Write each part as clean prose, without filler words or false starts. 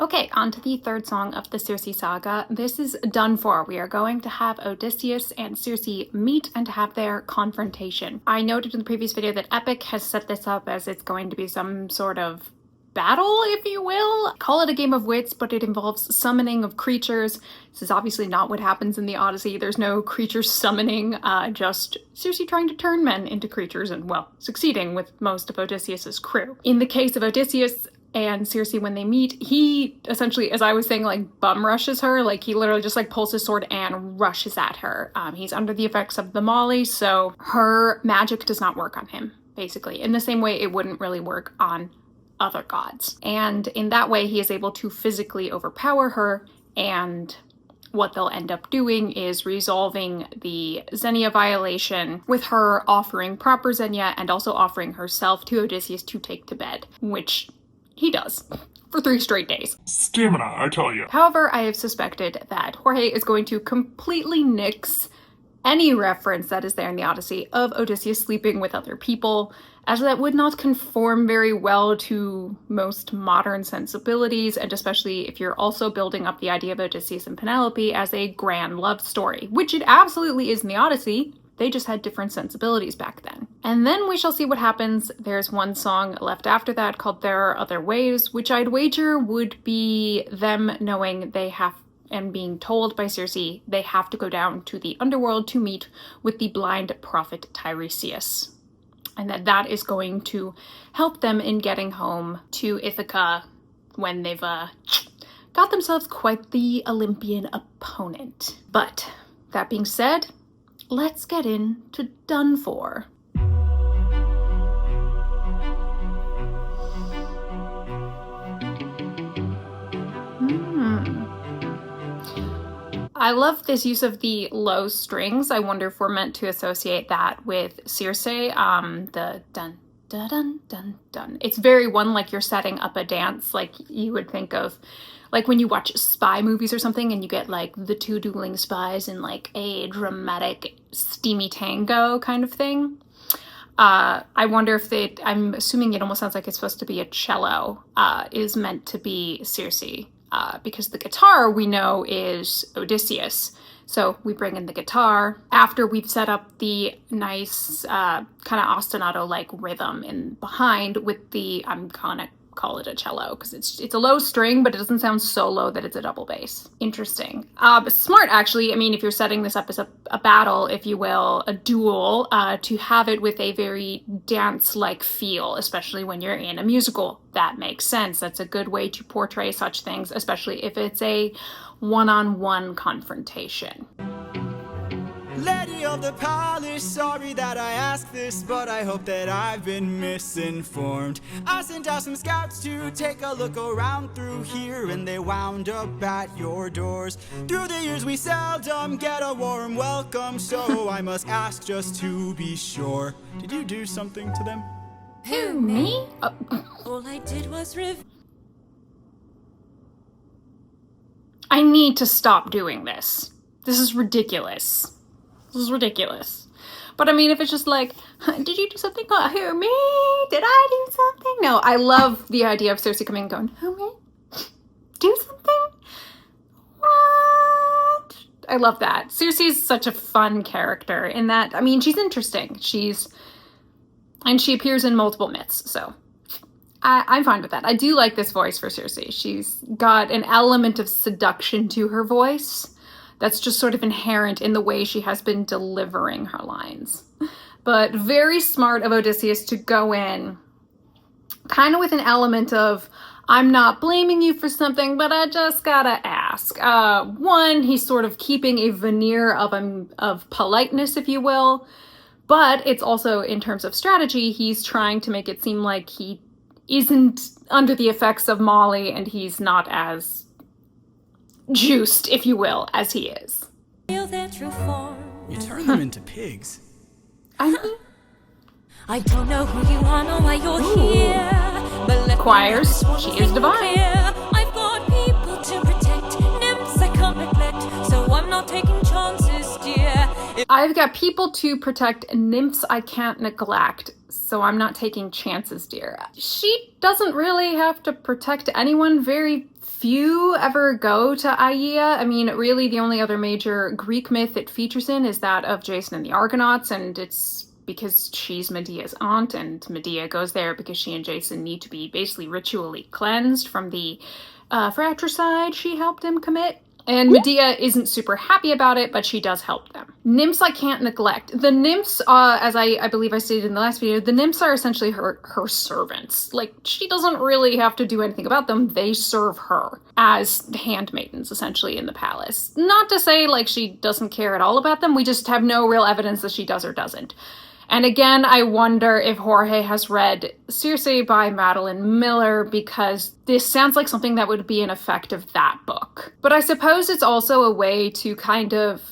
Okay, on to the third song of the CIRCE saga. This is done for. We are going to have Odysseus and Circe meet and have their confrontation. I noted in the previous video that Epic has set this up as it's going to be some sort of battle, if you will. Call it a game of wits, but it involves summoning of creatures. This is obviously not what happens in the Odyssey. There's no creature summoning, just Circe trying to turn men into creatures and, well, succeeding with most of Odysseus's crew. In the case of Odysseus and Circe, when they meet, he essentially, as I was saying, like bum rushes her. Like he literally just like pulls his sword and rushes at her. He's under the effects of the Molly, so her magic does not work on him, basically. In the same way it wouldn't really work on other gods. And in that way, he is able to physically overpower her, and what they'll end up doing is resolving the Xenia violation with her offering proper Xenia and also offering herself to Odysseus to take to bed, which he does for 3 straight days. Stamina, I tell you. However, I have suspected that Jorge is going to completely nix any reference that is there in the Odyssey of Odysseus sleeping with other people, as that would not conform very well to most modern sensibilities, and especially if you're also building up the idea of Odysseus and Penelope as a grand love story, which it absolutely is in the Odyssey. They just had different sensibilities back then. And then we shall see what happens. There's one song left after that called There Are Other Ways, which I'd wager would be them knowing they have, and being told by Circe, they have to go down to the underworld to meet with the blind prophet Tiresias. And that is going to help them in getting home to Ithaca when they've got themselves quite the Olympian opponent. But that being said, let's get into Done For. I love this use of the low strings. I wonder if we're meant to associate that with Circe, the dun, dun, dun, dun, dun. It's very one like you're setting up a dance, like you would think of like when you watch spy movies or something and you get like the 2 dueling spies in like a dramatic steamy tango kind of thing. I wonder if I'm assuming it almost sounds like it's supposed to be a cello, is meant to be Circe. Because the guitar we know is Odysseus. So we bring in the guitar after we've set up the nice kind of ostinato-like rhythm in behind with the, I'm gonna call it a cello because it's a low string, but it doesn't sound so low that it's a double bass. Interesting. Smart, actually. I mean, if you're setting this up as a battle, if you will, a duel, to have it with a very dance-like feel, especially when you're in a musical. That makes sense. That's a good way to portray such things, especially if it's a one-on-one confrontation. Lady of the palace, sorry that I ask this, but I hope that I've been misinformed. I sent out some scouts to take a look around through here, and they wound up at your doors. Through the years we seldom get a warm welcome, so I must ask just to be sure. Did you do something to them? Who, me? All I did was I need to stop doing this. This is ridiculous. This is ridiculous. But I mean, if it's just like, did you do something? Who, me? Did I do something? No, I love the idea of Circe coming and going, who, me? Do something? What? I love that. Circe is such a fun character in that, I mean, she's interesting. And she appears in multiple myths, so I'm fine with that. I do like this voice for Circe. She's got an element of seduction to her voice that's just sort of inherent in the way she has been delivering her lines. But very smart of Odysseus to go in kind of with an element of, I'm not blaming you for something, but I just gotta ask. One, he's sort of keeping a veneer of politeness, if you will, but it's also, in terms of strategy, he's trying to make it seem like he isn't under the effects of Molly and he's not as juiced, if you will, as he is. feel their true form. You turn them into pigs. I don't know who you are, nor why you're here, but let Choirs, me know she this is one divine. thing clear. I've got people to protect, nymphs I can't neglect, so I'm not taking chances, dear. I've got people to protect, nymphs I can't neglect, so I'm not taking chances, dear. She doesn't really have to protect anyone. Very few ever go to Aia. I mean, really the only other major Greek myth it features in is that of Jason and the Argonauts, and it's because she's Medea's aunt, and Medea goes there because she and Jason need to be basically ritually cleansed from the fratricide she helped him commit. And Medea isn't super happy about it, but she does help them. Nymphs I can't neglect. The nymphs, as I believe I stated in the last video, the nymphs are essentially her servants. Like, she doesn't really have to do anything about them. They serve her as handmaidens, essentially, in the palace. Not to say, like, she doesn't care at all about them. We just have no real evidence that she does or doesn't. And again, I wonder if Jorge has read Circe by Madeline Miller, because this sounds like something that would be an effect of that book. But I suppose it's also a way to kind of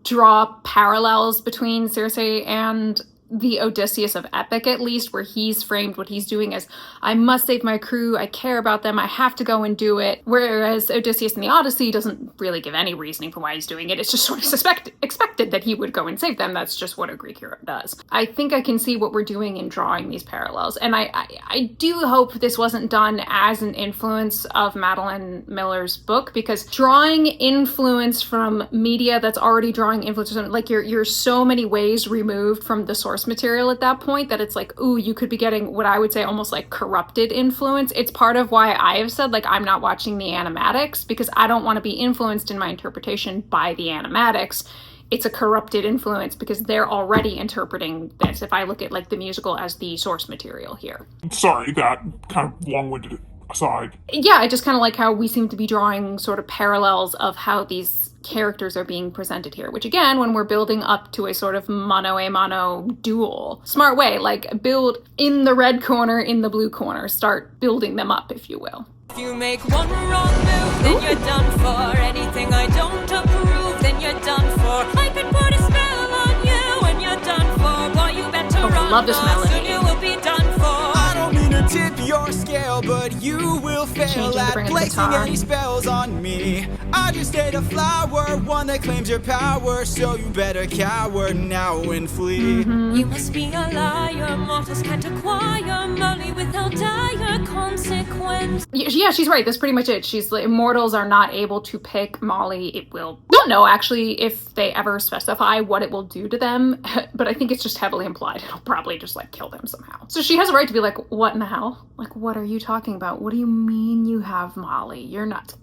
draw parallels between Circe and the Odysseus of Epic, at least, where he's framed what he's doing as, I must save my crew, I care about them, I have to go and do it. Whereas Odysseus in the Odyssey doesn't really give any reasoning for why he's doing it. It's just sort of expected that he would go and save them. That's just what a Greek hero does. I think I can see what we're doing in drawing these parallels. And I do hope this wasn't done as an influence of Madeline Miller's book, because drawing influence from media that's already drawing influence, like you're so many ways removed from the source material at that point that it's like, ooh, you could be getting what I would say almost like corrupted influence. It's part of why I have said, like, I'm not watching the animatics, because I don't want to be influenced in my interpretation by the animatics. It's a corrupted influence because they're already interpreting this, if I look at like the musical as the source material here. Sorry, that kind of long-winded aside. Yeah, I just kind of like how we seem to be drawing sort of parallels of how these characters are being presented here, which again, when we're building up to a sort of mano-a-mano duel, smart way, like build in the red corner, in the blue corner, start building them up, if you will. If you make one wrong move, then you're done for. Anything I don't approve, then you're done for. I could put a spell on you and you're done for. Boy, you better run, love this melody. soon you will be done for. I don't mean to tip your scale, but you will fail at placing any spells on me. I just ate a flower, one that claims your power, so you better cower now and flee. You must be a liar, mortals can't acquire money without dire consequence. Yeah, she's right. That's pretty much it. She's like, immortals are not able to pick Molly. It will, don't know actually if they ever specify what it will do to them, but I think it's just heavily implied. It'll probably just like kill them somehow. So she has a right to be like, what in the hell? Like, what are you talking about? What do you mean you have Molly? You're not.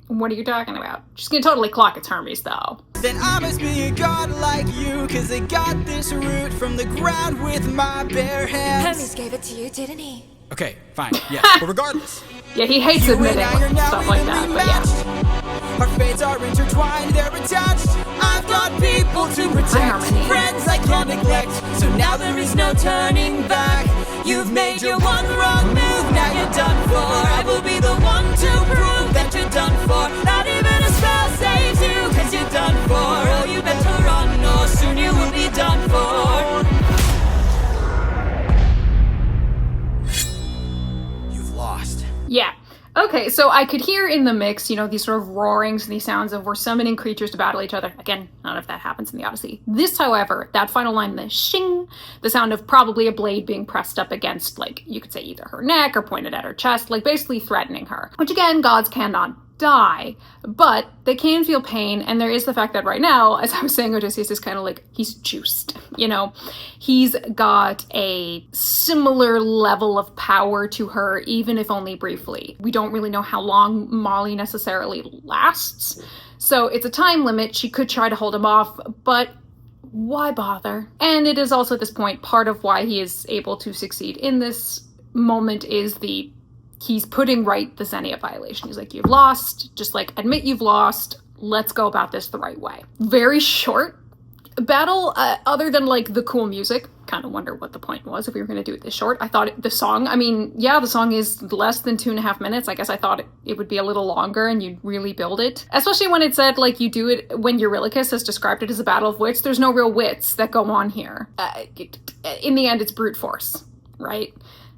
What are you talking about? She's gonna totally clock its Hermes though. Then I must be a god like you, cause I got this root from the ground with my bare hands. Hermes gave it to you, didn't he? Okay, fine, yeah, but regardless. Yeah, he hates admitting stuff like that, but yeah. Our fates are intertwined, they're attached. I've got people to protect, friends I can't neglect. So now there is no turning back. You've made your one wrong move, now you're done for. I will be the one to prove that you're done for. Not even a spell saves you, cause you're done for. Oh, you better run, or soon you will be done for. You've lost. Yeah. Okay, so I could hear in the mix, you know, these sort of roarings and these sounds of we're summoning creatures to battle each other. Again, none of that happens in the Odyssey. This, however, that final line, the shing, the sound of probably a blade being pressed up against, like, you could say either her neck or pointed at her chest, like basically threatening her. Which again, gods cannot die, but they can feel pain, and there is the fact that right now, as I was saying, Odysseus is kind of like, he's juiced, you know? He's got a similar level of power to her, even if only briefly. We don't really know how long Molly necessarily lasts, so it's a time limit. She could try to hold him off, but why bother? And it is also at this point, part of why he is able to succeed in this moment is he's putting right the Xenia violation. He's like, you've lost, just like admit you've lost, let's go about this the right way. Very short battle, other than like the cool music. Kind of wonder what the point was if we were going to do it this short. I thought the song, I mean, yeah, the song is less than 2.5 minutes. I guess I thought it would be a little longer and you'd really build it. Especially when it said, like, you do it when Eurylochus has described it as a battle of wits. There's no real wits that go on here. In the end, it's brute force, right?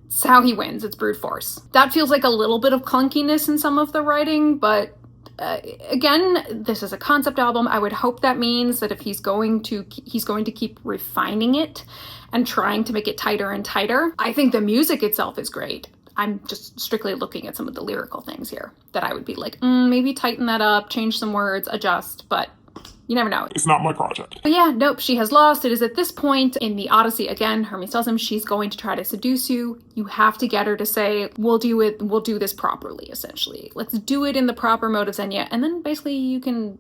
It's how he wins. It's brute force. That feels like a little bit of clunkiness in some of the writing, but again, this is a concept album. I would hope that means that if he's going to keep refining it and trying to make it tighter and tighter. I think the music itself is great. I'm just strictly looking at some of the lyrical things here that I would be like, maybe tighten that up, change some words, adjust, but you never know. It's not my project. But yeah, nope, she has lost. It is at this point in the Odyssey, again, Hermes tells him she's going to try to seduce you. You have to get her to say, we'll do this properly, essentially. Let's do it in the proper mode of Xenia, and then basically you can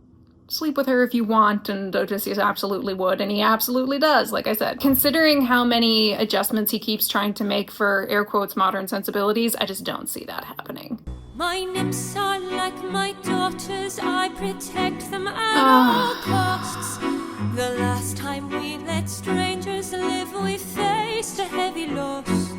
sleep with her if you want, and Odysseus absolutely would, and he absolutely does, like I said. Considering how many adjustments he keeps trying to make for, air quotes, modern sensibilities, I just don't see that happening. My nymphs are like my daughters, I protect them at all costs. The last time we let strangers live, we faced a heavy loss.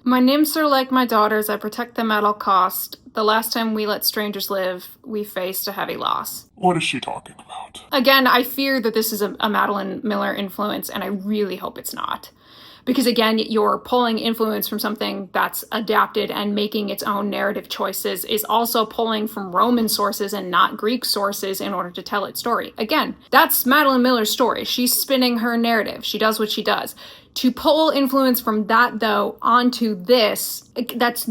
My nymphs are like my daughters, I protect them at all cost. The last time we let strangers live, we faced a heavy loss. What is she talking about? Again, I fear that this is a Madeline Miller influence, and I really hope it's not. Because again, you're pulling influence from something that's adapted and making its own narrative choices, is also pulling from Roman sources and not Greek sources in order to tell its story. Again, that's Madeline Miller's story. She's spinning her narrative. She does what she does. To pull influence from that, though, onto this, that's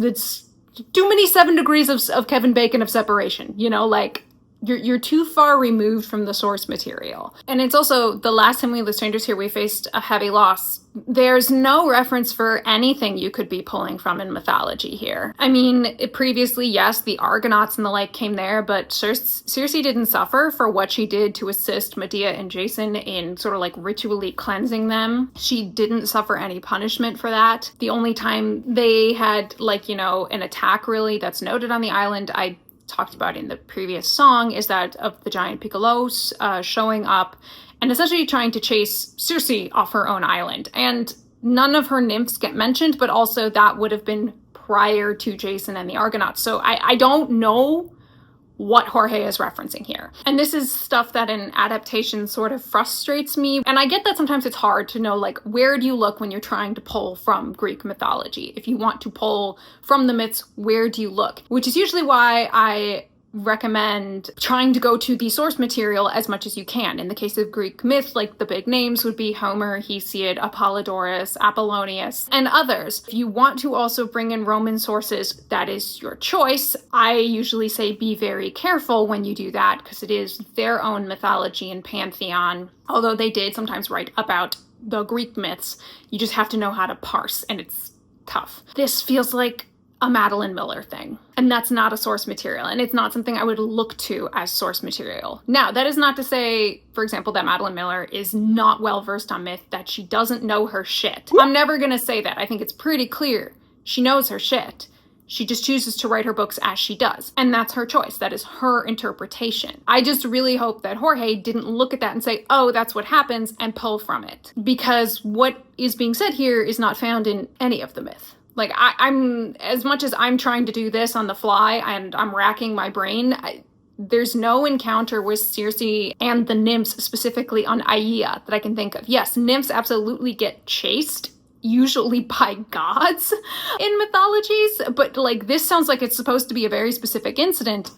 too many 7 degrees of Kevin Bacon of separation, you know, like, you're too far removed from the source material. And it's also, the last time we let strangers here, we faced a heavy loss. There's no reference for anything you could be pulling from in mythology here. I mean, previously, yes, the Argonauts and the like came there, but Circe didn't suffer for what she did to assist Medea and Jason in sort of like ritually cleansing them. She didn't suffer any punishment for that. The only time they had, like, you know, an attack really that's noted on the island, I talked about in the previous song, is that of the giant Piccolos showing up and essentially trying to chase Circe off her own island. And none of her nymphs get mentioned, but also that would have been prior to Jason and the Argonauts. So I don't know what Jorge is referencing here. And this is stuff that in adaptation sort of frustrates me. And I get that sometimes it's hard to know, like, where do you look when you're trying to pull from Greek mythology? If you want to pull from the myths, where do you look? Which is usually why I recommend trying to go to the source material as much as you can. In the case of Greek myth, like the big names would be Homer, Hesiod, Apollodorus, Apollonius, and others. If you want to also bring in Roman sources, that is your choice. I usually say be very careful when you do that, because it is their own mythology and pantheon. Although they did sometimes write about the Greek myths, you just have to know how to parse, and it's tough. This feels like a Madeline Miller thing, and that's not a source material, and it's not something I would look to as source material. Now, that is not to say, for example, that Madeline Miller is not well versed on myth, that she doesn't know her shit. I'm never gonna say that. I think it's pretty clear she knows her shit. She just chooses to write her books as she does, and that's her choice. That is her interpretation. I just really hope that Jorge didn't look at that and say, oh, that's what happens, and pull from it, because what is being said here is not found in any of the myth. Like, I'm, as much as I'm trying to do this on the fly and I'm racking my brain, there's no encounter with Circe and the nymphs specifically on Aeaea that I can think of. Yes, nymphs absolutely get chased, usually by gods in mythologies, but like, this sounds like it's supposed to be a very specific incident,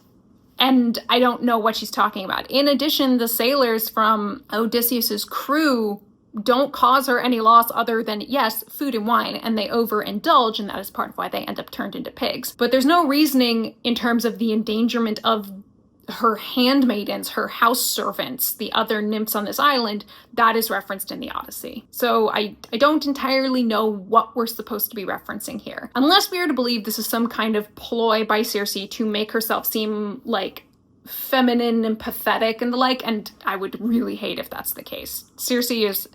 and I don't know what she's talking about. In addition, the sailors from Odysseus's crew don't cause her any loss other than, yes, food and wine, and they overindulge, and that is part of why they end up turned into pigs. But there's no reasoning in terms of the endangerment of her handmaidens, her house servants, the other nymphs on this island, that is referenced in the Odyssey. So I don't entirely know what we're supposed to be referencing here. Unless we are to believe this is some kind of ploy by Circe to make herself seem like feminine and pathetic and the like, and I would really hate if that's the case. Circe is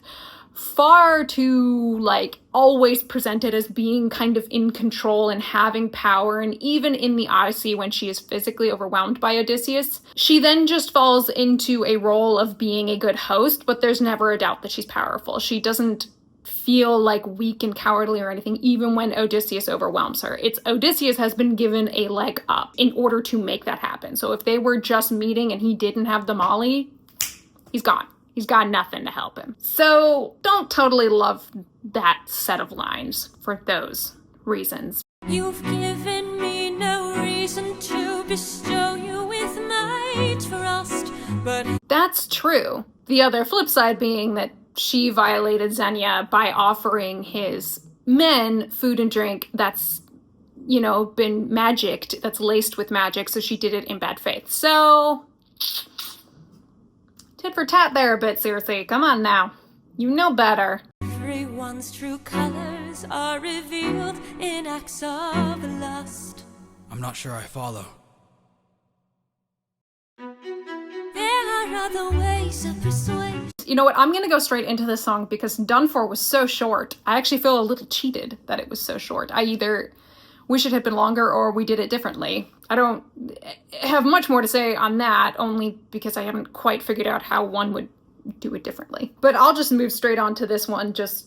far too, like, always presented as being kind of in control and having power, and even in the Odyssey when she is physically overwhelmed by Odysseus, she then just falls into a role of being a good host, but there's never a doubt that she's powerful. She doesn't feel like weak and cowardly or anything, even when Odysseus overwhelms her. It's Odysseus has been given a leg up in order to make that happen. So if they were just meeting and he didn't have the Molly, he's gone. He's got nothing to help him. So don't totally love that set of lines for those reasons. You've given me no reason to bestow you with my trust, but that's true. The other flip side being that she violated Xenia by offering his men food and drink that's you know, been magicked, that's laced with magic, so she did it in bad faith. So, tit for tat there a bit, seriously. Come on now. You know better. Everyone's true colors are revealed in acts of lust. I'm not sure I follow. There are other ways of persuasion. You know what? I'm going to go straight into this song because Done For was so short. I actually feel a little cheated that it was so short. I either wish it had been longer or we did it differently. I don't have much more to say on that, only because I haven't quite figured out how one would do it differently. But I'll just move straight on to this one just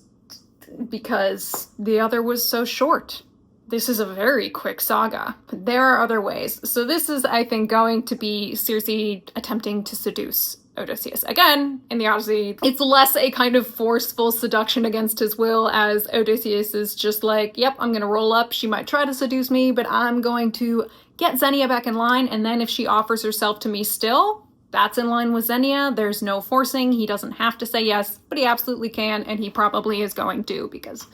because the other was so short. This is a very quick saga, but there are other ways. So this is, I think, going to be Circe attempting to seduce Odysseus. Again, in the Odyssey, it's less a kind of forceful seduction against his will, as Odysseus is just like, yep, I'm gonna roll up. She might try to seduce me, but I'm going to get Xenia back in line, and then if she offers herself to me still, that's in line with Xenia. There's no forcing. He doesn't have to say yes, but he absolutely can, and he probably is going to because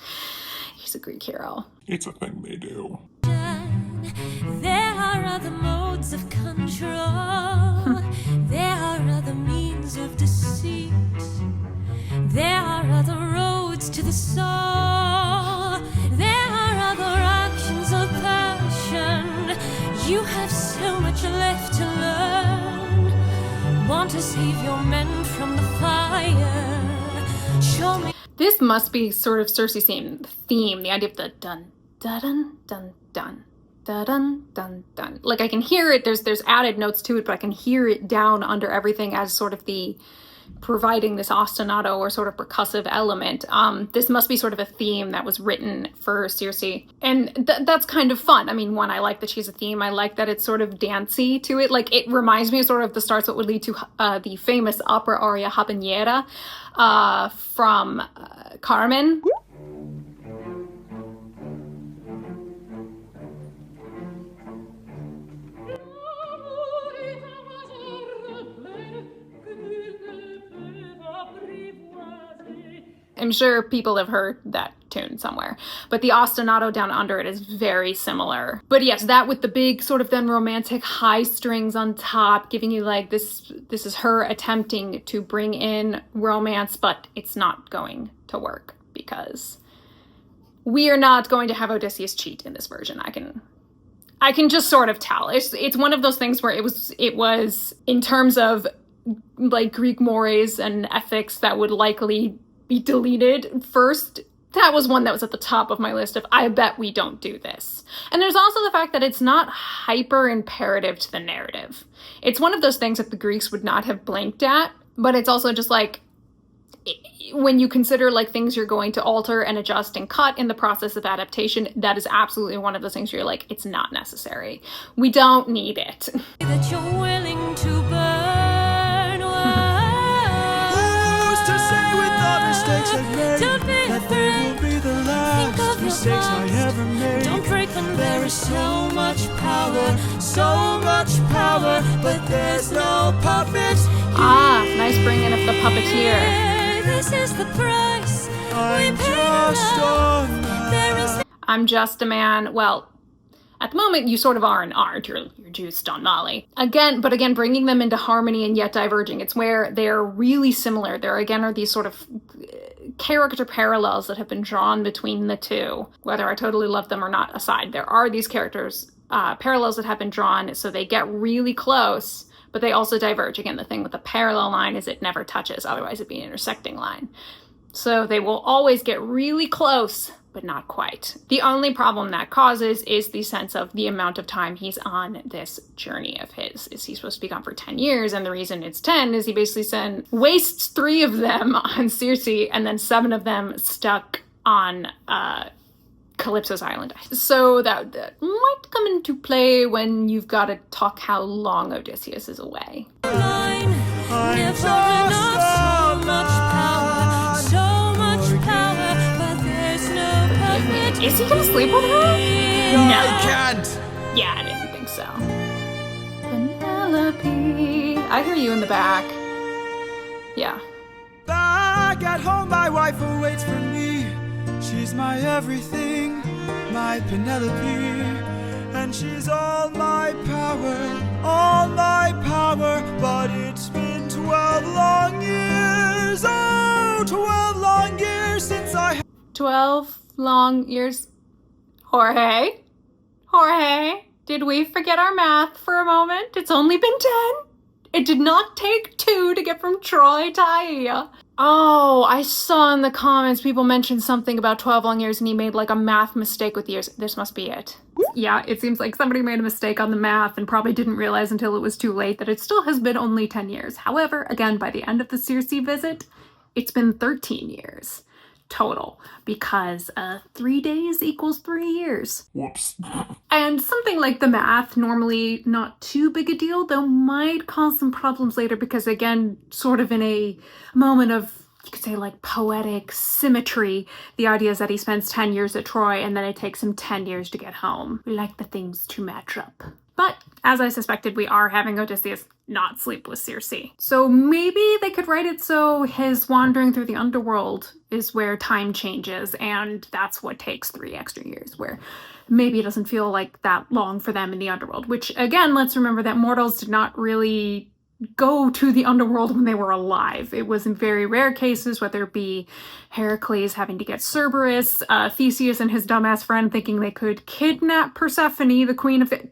he's a Greek hero. It's a thing they do. There are other modes of control. There are other means of deceit. There are other roads to the soul. There are other actions of passion. You have so much left to learn. Want to save your men from the fire? Show me. This must be sort of Circe's theme, the idea of the dun, dun, dun, dun, dun, dun, dun, dun. Like I can hear it, there's added notes to it, but I can hear it down under everything as sort of the providing this ostinato or sort of percussive element. This must be sort of a theme that was written for Circe. And that's kind of fun. I mean, one, I like that she's a theme. I like that it's sort of dancey to it. Like it reminds me of sort of the starts that would lead to the famous opera aria Habanera from Carmen. I'm sure people have heard that tune somewhere, but the ostinato down under it is very similar. But yes, that with the big sort of then romantic high strings on top, giving you like this is her attempting to bring in romance, but it's not going to work because we are not going to have Odysseus cheat in this version. I can just sort of tell. It's one of those things where it was in terms of like Greek mores and ethics that would likely be deleted first. That was one that was at the top of my list of I bet we don't do this. And there's also the fact that it's not hyper imperative to the narrative. It's one of those things that the Greeks would not have blinked at, but it's also just like when you consider like things you're going to alter and adjust and cut in the process of adaptation, that is absolutely one of those things where you're like, it's not necessary. We don't need it. That you're willing to burn. To say with the mistakes I've made, Don't be that they will be the last mistakes I ever made. Don't break when There is so much power, but there's no puppets. Nice bringing up the puppeteer. This is the price I'm just a man. I'm just a man. Well, at the moment, you sort of are and aren't. You're juiced on Molly. Again, bringing them into harmony and yet diverging. It's where they're really similar. There, again, are these sort of character parallels that have been drawn between the two. Whether I totally love them or not aside, there are these characters, parallels that have been drawn, so they get really close, but they also diverge. Again, the thing with the parallel line is it never touches, otherwise it'd be an intersecting line. So they will always get really close, but not quite. The only problem that causes is the sense of the amount of time he's on this journey of his. Is he supposed to be gone for 10 years? And the reason it's 10 is he basically wastes 3 of them on Circe and then 7 of them stuck on Calypso's island. So that might come into play when you've got to talk how long Odysseus is away. Is he gonna sleep with her? No. I can't. Yeah, I didn't think so. Penelope. I hear you in the back. Yeah. Back at home, my wife awaits for me. She's my everything, my Penelope, and she's all my power, but it's been 12 long years, oh, 12 long years since I 12 long years. Jorge? Did we forget our math for a moment? It's only been 10. It did not take 2 to get from Troy to Aia. Oh, I saw in the comments people mentioned something about 12 long years and he made like a math mistake with years. This must be it. Yeah, it seems like somebody made a mistake on the math and probably didn't realize until it was too late that it still has been only 10 years. However, again, by the end of the CIRCE visit, it's been 13 years total, because 3 days equals 3 years. Whoops. And something like the math, normally not too big a deal, though might cause some problems later because, again, sort of in a moment of, you could say, like, poetic symmetry, the idea is that he spends 10 years at Troy and then it takes him 10 years to get home. We like the things to match up. But, as I suspected, we are having Odysseus not sleep with Circe. So maybe they could write it so his wandering through the underworld is where time changes, and that's what takes 3 extra years, where maybe it doesn't feel like that long for them in the underworld. Which, again, let's remember that mortals did not really go to the underworld when they were alive. It was in very rare cases, whether it be Heracles having to get Cerberus, Theseus and his dumbass friend thinking they could kidnap Persephone, the queen of it.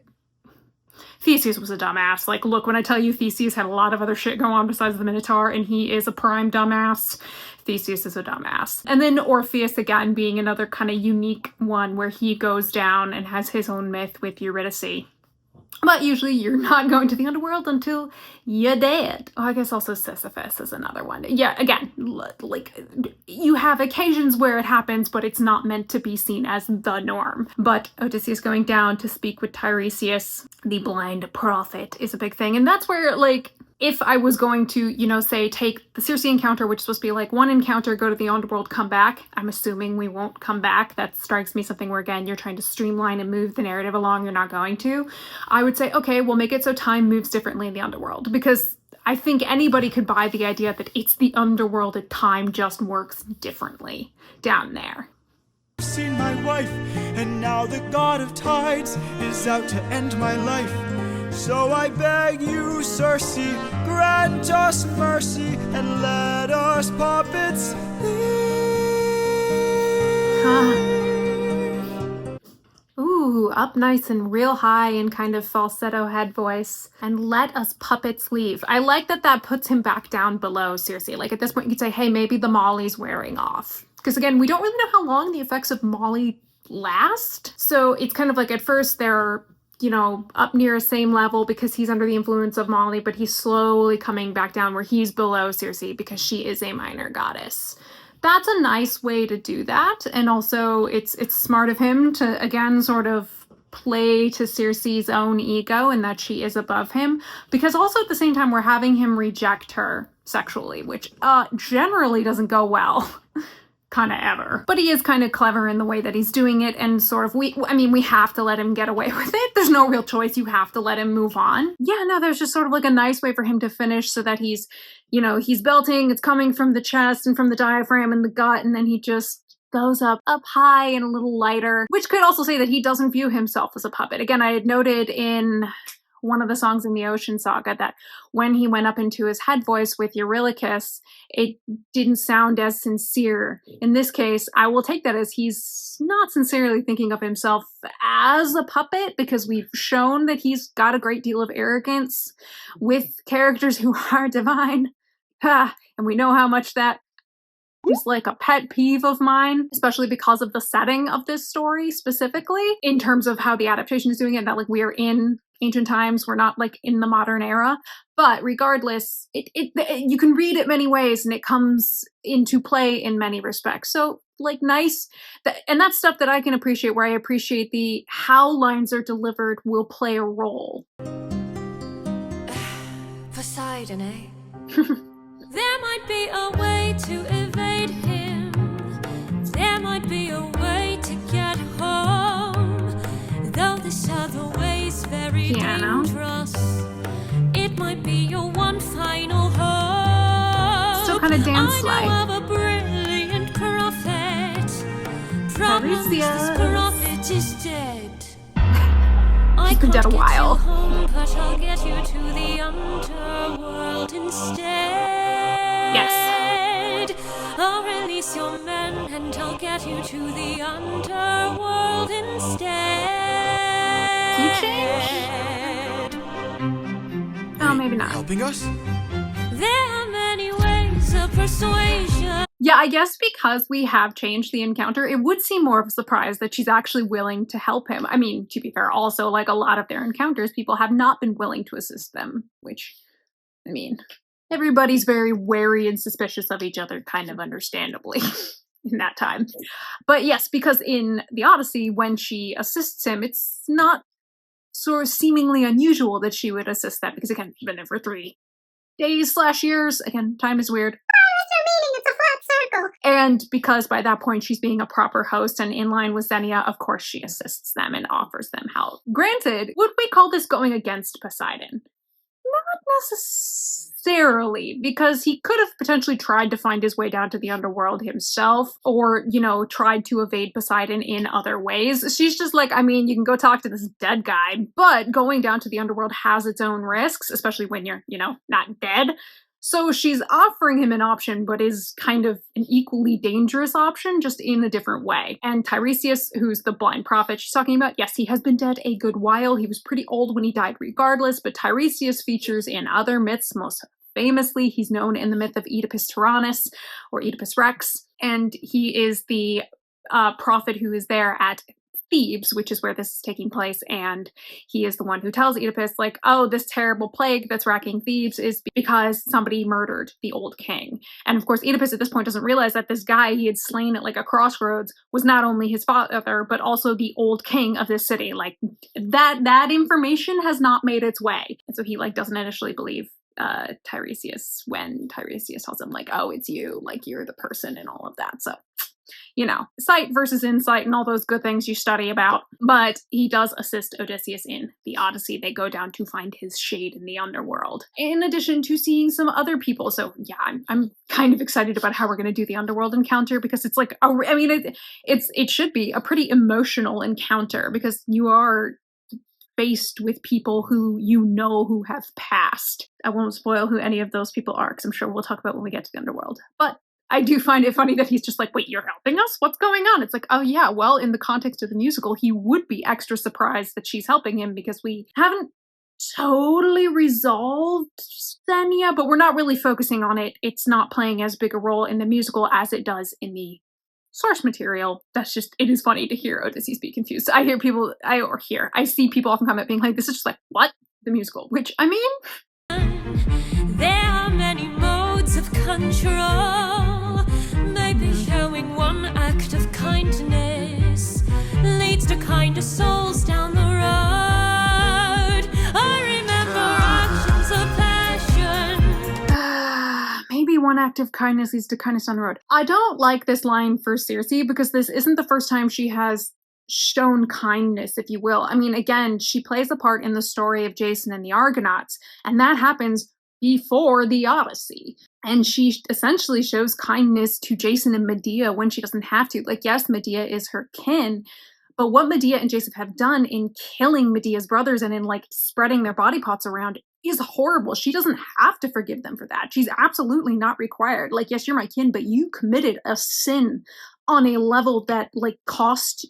Theseus was a dumbass. Like, look, when I tell you Theseus had a lot of other shit going on besides the Minotaur, and he is a prime dumbass, Theseus is a dumbass. And then Orpheus, again, being another kind of unique one where he goes down and has his own myth with Eurydice. But usually you're not going to the underworld until you're dead. Oh, I guess also Sisyphus is another one. Yeah, again, like, you have occasions where it happens, but it's not meant to be seen as the norm. But Odysseus going down to speak with Tiresias, the blind prophet, is a big thing. And that's where, like, if I was going to, you know, say, take the Circe encounter, which is supposed to be like one encounter, go to the underworld, come back. I'm assuming we won't come back. That strikes me something where, again, you're trying to streamline and move the narrative along. You're not going to. I would say, okay, we'll make it so time moves differently in the underworld, because I think anybody could buy the idea that it's the underworld and time just works differently down there. I've seen my wife, and now the god of tides is out to end my life. So I beg you, Circe, grant us mercy and let us puppets leave. Ooh, up nice and real high and kind of falsetto head voice. And let us puppets leave. I like that that puts him back down below Circe. Like, at this point you could say, hey, maybe the Molly's wearing off. Because again, we don't really know how long the effects of Molly last. So it's kind of like, at first they're, you know, up near a same level because he's under the influence of Molly, but he's slowly coming back down where he's below Circe because she is a minor goddess. That's a nice way to do that. And also it's smart of him to, again, sort of play to Circe's own ego and that she is above him, because also at the same time we're having him reject her sexually, which generally doesn't go well. Kind of ever. But he is kind of clever in the way that he's doing it, and sort of, we have to let him get away with it. There's no real choice. You have to let him move on. Yeah, no, there's just sort of like a nice way for him to finish so that he's, you know, he's belting, it's coming from the chest and from the diaphragm and the gut, and then he just goes up high and a little lighter, which could also say that he doesn't view himself as a puppet. Again, I had noted in one of the songs in the Ocean Saga that when he went up into his head voice with Eurylochus, it didn't sound as sincere. In this case, I will take that as he's not sincerely thinking of himself as a puppet, because we've shown that he's got a great deal of arrogance with characters who are divine. And we know how much that is like a pet peeve of mine, especially because of the setting of this story specifically, in terms of how the adaptation is doing it, that like we are in ancient times, we're not like in the modern era. But regardless, you can read it many ways and it comes into play in many respects. So like nice, and that's stuff that I can appreciate, where I appreciate the how lines are delivered will play a role. Poseidon, eh? There might be a way to evade him. There might be a way to get home. Though this other way's very dangerous, it might be your one final hope. Still kind of dance-like. I know of a brilliant prophet. Promise this prophet heart is dead. She's been dead a while. Home, but I'll get you to the underworld instead. Yes. I'll release your men and I'll get you to the underworld instead. Key change? Oh, maybe not. Helping us? There are many ways of persuasion. Yeah, I guess because we have changed the encounter, it would seem more of a surprise that she's actually willing to help him. I mean, to be fair, also, like a lot of their encounters, people have not been willing to assist them, which, I mean, everybody's very wary and suspicious of each other, kind of understandably, in that time. But yes, because in the Odyssey, when she assists him, it's not sort of seemingly unusual that she would assist them, because again, she's been there for 3 days/years. Again, time is weird. And because by that point she's being a proper host and in line with Xenia, of course she assists them and offers them help. Granted, would we call this going against Poseidon? Not necessarily, because he could have potentially tried to find his way down to the underworld himself, or, you know, tried to evade Poseidon in other ways. She's just like, I mean, you can go talk to this dead guy, but going down to the underworld has its own risks, especially when you're, you know, not dead. So she's offering him an option, but is kind of an equally dangerous option, just in a different way. And Tiresias, who's the blind prophet she's talking about, yes, he has been dead a good while. He was pretty old when he died regardless, but Tiresias features in other myths. Most famously, he's known in the myth of Oedipus Tyrannus, or Oedipus Rex, and he is the prophet who is there at Thebes, which is where this is taking place, and he is the one who tells Oedipus, like, oh, this terrible plague that's racking Thebes is because somebody murdered the old king. And of course, Oedipus at this point doesn't realize that this guy he had slain at like a crossroads was not only his father, but also the old king of this city. Like, that information has not made its way. And so he like doesn't initially believe Tiresias when Tiresias tells him like, oh, it's you, like you're the person and all of that. So, you know, sight versus insight and all those good things you study about. But he does assist Odysseus in the Odyssey. They go down to find his shade in the underworld, in addition to seeing some other people. So yeah, I'm kind of excited about how we're going to do the underworld encounter, because it's like, I mean, it should be a pretty emotional encounter, because you are faced with people who you know who have passed. I won't spoil who any of those people are, because I'm sure we'll talk about when we get to the underworld. But I do find it funny that he's just like, wait, you're helping us? What's going on? It's like, oh yeah, well, in the context of the musical, he would be extra surprised that she's helping him, because we haven't totally resolved Xenia, but we're not really focusing on it. It's not playing as big a role in the musical as it does in the source material. That's just, it is funny to hear Odysseus be confused. I see people often comment being like, this is just like, what? The musical, which, I mean, there are many modes of control. Maybe showing one act of kindness leads to kinder souls down the road. I remember actions of passion. maybe one act of kindness leads to kindness down the road. I don't like this line for Circe, because this isn't the first time she has shown kindness, if you will. I mean, again, she plays a part in the story of Jason and the Argonauts, and that happens before the Odyssey. And she essentially shows kindness to Jason and Medea when she doesn't have to. Like, yes, Medea is her kin, but what Medea and Jason have done in killing Medea's brothers and in, like, spreading their body parts around is horrible. She doesn't have to forgive them for that. She's absolutely not required. Like, yes, you're my kin, but you committed a sin on a level that, like, cost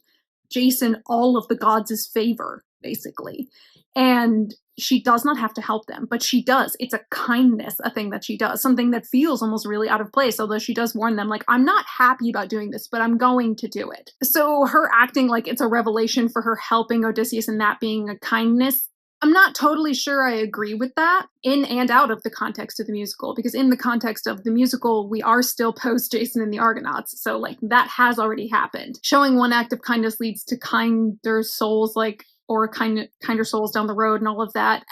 Jason all of the gods' favor, basically. And she does not have to help them, but she does. It's a kindness, a thing that she does, something that feels almost really out of place, although she does warn them, like, I'm not happy about doing this, but I'm going to do it. So her acting like it's a revelation for her helping Odysseus and that being a kindness, I'm not totally sure I agree with that, in and out of the context of the musical, because in the context of the musical, we are still post Jason and the Argonauts, so, like, that has already happened. Showing one act of kindness leads to kinder souls, like, or kinder souls down the road and all of that.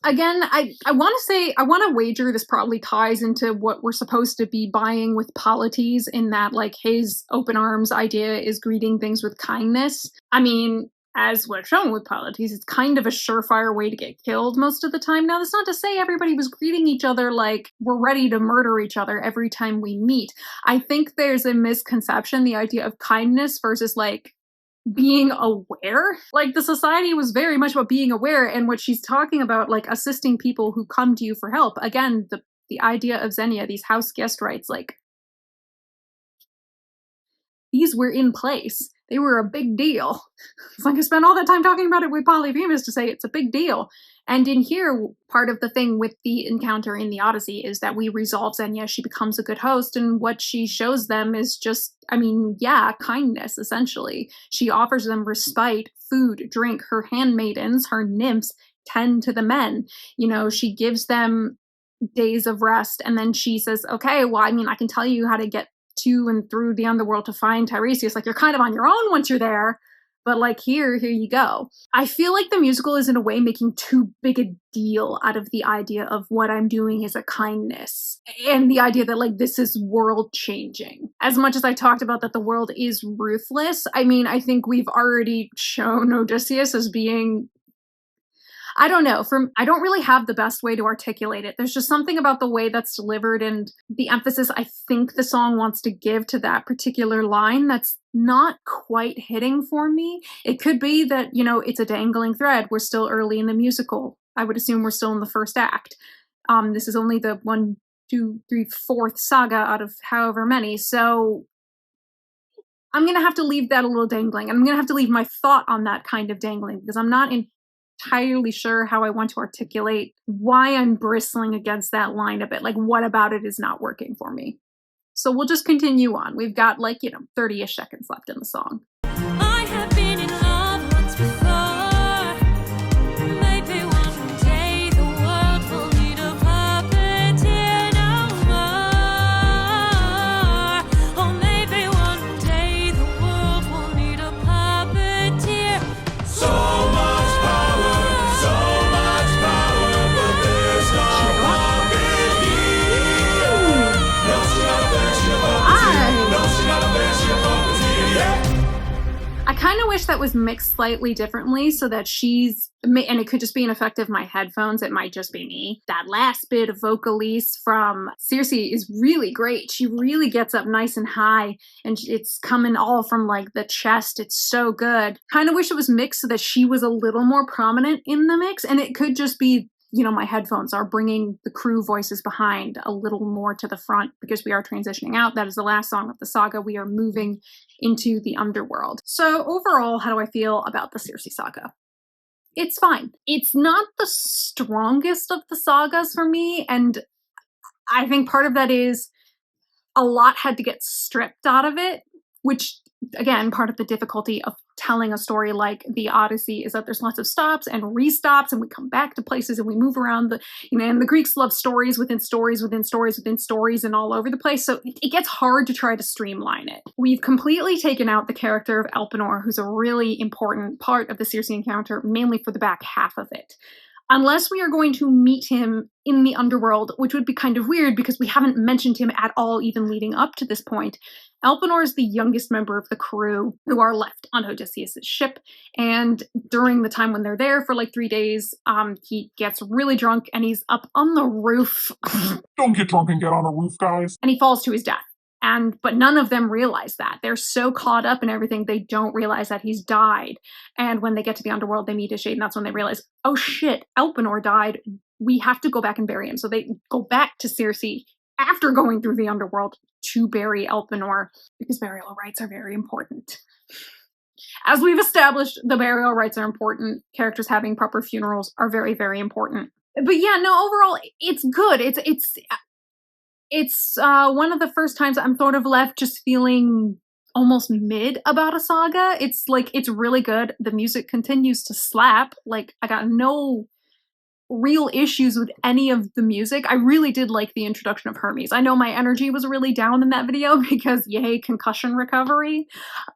Again, I want to wager this probably ties into what we're supposed to be buying with Polites, in that, like, his open arms idea is greeting things with kindness. I mean, as was shown with polities, it's kind of a surefire way to get killed most of the time. Now, that's not to say everybody was greeting each other like we're ready to murder each other every time we meet. I think there's a misconception, the idea of kindness versus like being aware. Like, the society was very much about being aware, and what she's talking about, like assisting people who come to you for help. Again, the idea of Xenia, these house guest rights, like, these were in place. They were a big deal. It's like I spent all that time talking about it with Polyphemus to say it's a big deal. And in here, part of the thing with the encounter in the Odyssey is that we resolve Xenia. She becomes a good host, and what she shows them is just, I mean, yeah, kindness, essentially. She offers them respite, food, drink. Her handmaidens, her nymphs, tend to the men. You know, she gives them days of rest, and then she says, okay, well, I mean, I can tell you how to get to and through the underworld to find Tiresias. Like, you're kind of on your own once you're there, but like, here you go. I feel like the musical is in a way making too big a deal out of the idea of what I'm doing is a kindness, and the idea that like this is world changing. As much as I talked about that the world is ruthless, I mean, I think we've already shown Odysseus as being, I don't know, I don't really have the best way to articulate it. There's just something about the way that's delivered and the emphasis I think the song wants to give to that particular line that's not quite hitting for me. It could be that, you know, it's a dangling thread. We're still early in the musical. I would assume we're still in the first act. This is only the 1, 2, 3, 4th saga out of however many, so I'm gonna have to leave that a little dangling. I'm gonna have to leave my thought on that kind of dangling, because I'm not entirely sure how I want to articulate why I'm bristling against that line a bit. Like, what about it is not working for me? So we'll just continue on. We've got, like, 30-ish seconds left in the song. I have been in love once before. Maybe one day the world will need a puppeteer no more. Or maybe one day the world will need a puppeteer. So much power, but there's no puppet here. No, she's not a bear, she's a puppeteer. No, she's not a bear, she's a puppeteer, yeah. I kind of wish that was mixed slightly differently so that and it could just be an effect of my headphones, it might just be me. That last bit of vocalese from Circe is really great. She really gets up nice and high, and it's coming all from like the chest. It's so good. Kind of wish it was mixed so that she was a little more prominent in the mix, and it could just be, my headphones are bringing the crew voices behind a little more to the front because we are transitioning out. That is the last song of the saga. We are moving into the underworld. So overall, how do I feel about the Circe saga? It's fine. It's not the strongest of the sagas for me, and I think part of that is a lot had to get stripped out of it, which, again, part of the difficulty of telling a story like the Odyssey is that there's lots of stops and restops, and we come back to places and we move around and the Greeks love stories within stories within stories within stories and all over the place, so it gets hard to try to streamline it. We've completely taken out the character of Elpenor, who's a really important part of the Circe encounter, mainly for the back half of it. Unless we are going to meet him in the underworld, which would be kind of weird because we haven't mentioned him at all even leading up to this point. Elpenor is the youngest member of the crew who are left on Odysseus' ship, and during the time when they're there for like 3 days, he gets really drunk and he's up on the roof. Don't get drunk and get on a roof, guys. And he falls to his death. But none of them realize that. They're so caught up in everything, they don't realize that he's died. And when they get to the underworld, they meet his shade, and that's when they realize, oh shit, Elpenor died. We have to go back and bury him. So they go back to Circe after going through the underworld to bury Elpenor, because burial rites are very important. As we've established, the burial rites are important. Characters having proper funerals are very, very important. But yeah, no, overall, it's good. It's one of the first times I'm sort of left just feeling almost mid about a saga. It's really good. The music continues to slap. Like, I got no real issues with any of the music. I really did like the introduction of Hermes. I know my energy was really down in that video because yay, concussion recovery.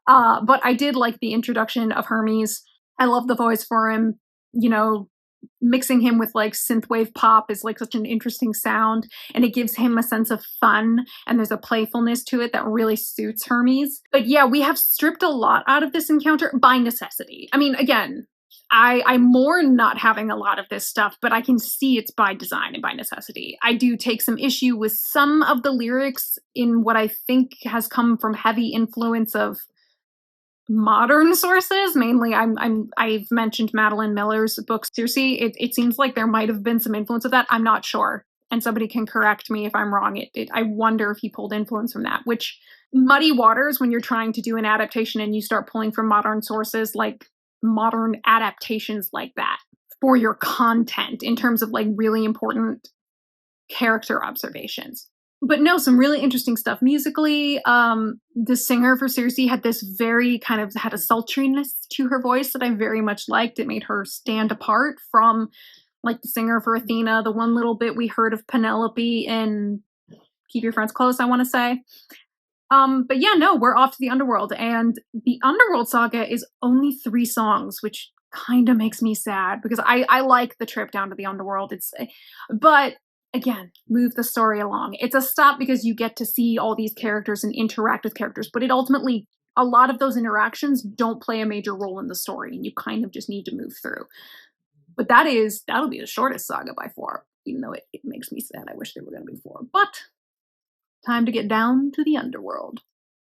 But I did like the introduction of Hermes. I love the voice for him. mixing him with like synthwave pop is like such an interesting sound, and it gives him a sense of fun, and there's a playfulness to it that really suits Hermes. But yeah, we have stripped a lot out of this encounter by necessity. I mean, again, I mourn not having a lot of this stuff, but I can see it's by design and by necessity. I do take some issue with some of the lyrics in what I think has come from heavy influence of modern sources. Mainly, I've mentioned Madeline Miller's book Circe. It seems like there might have been some influence of that. I'm not sure, and somebody can correct me if I'm wrong. I wonder if he pulled influence from that, which muddy waters when you're trying to do an adaptation and you start pulling from modern sources, like modern adaptations like that for your content in terms of like really important character observations. But no, some really interesting stuff musically. The singer for Circe had this very kind of had a sultriness to her voice that I very much liked. It made her stand apart from like the singer for Athena, the one little bit we heard of Penelope in Keep Your Friends Close, I want to say. But yeah, no, we're off to the underworld, and the Underworld Saga is only 3 songs, which kind of makes me sad because I like the trip down to the underworld. But again, move the story along. It's a stop because you get to see all these characters and interact with characters, but it ultimately, a lot of those interactions don't play a major role in the story, and you kind of just need to move through. But that'll be the shortest saga by 4, even though it makes me sad. I wish there were going to be 4. But time to get down to the underworld.